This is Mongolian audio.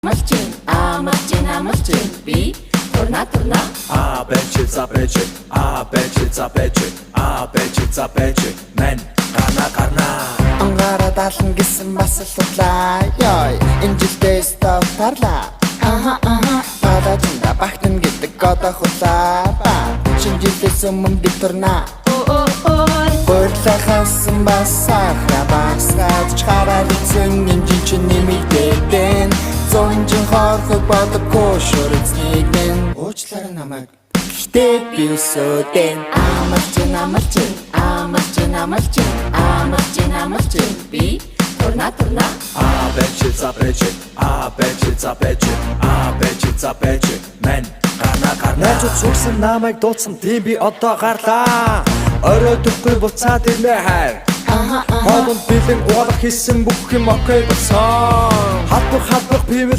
Амарчин би турна Абечи мен гарна Ангара даална гэсэн бас л удлаа ёй энэ жилдээ стоп тарлаа Бадажинда багтэн гэдэг одоо хулаа шинэ жилээс өмнө би турна Бөрлөхсөн басахра басгаж хараад зэн энэ чинь нэмэгдэн зонжин хорхог бодоггүй шүрцнийг минь уучлаарай намайг Гэтэ би өсөдэн Амарчин би турна Абечи мен гарна Найзууд сүрсэн намайг дуудсан тийм би одоо гарлаа Оройдохгүй буцаад ирмэ хайр Хоолнд бэлэн уулах хийсэн бүх юм окей болсон Халбах пивэл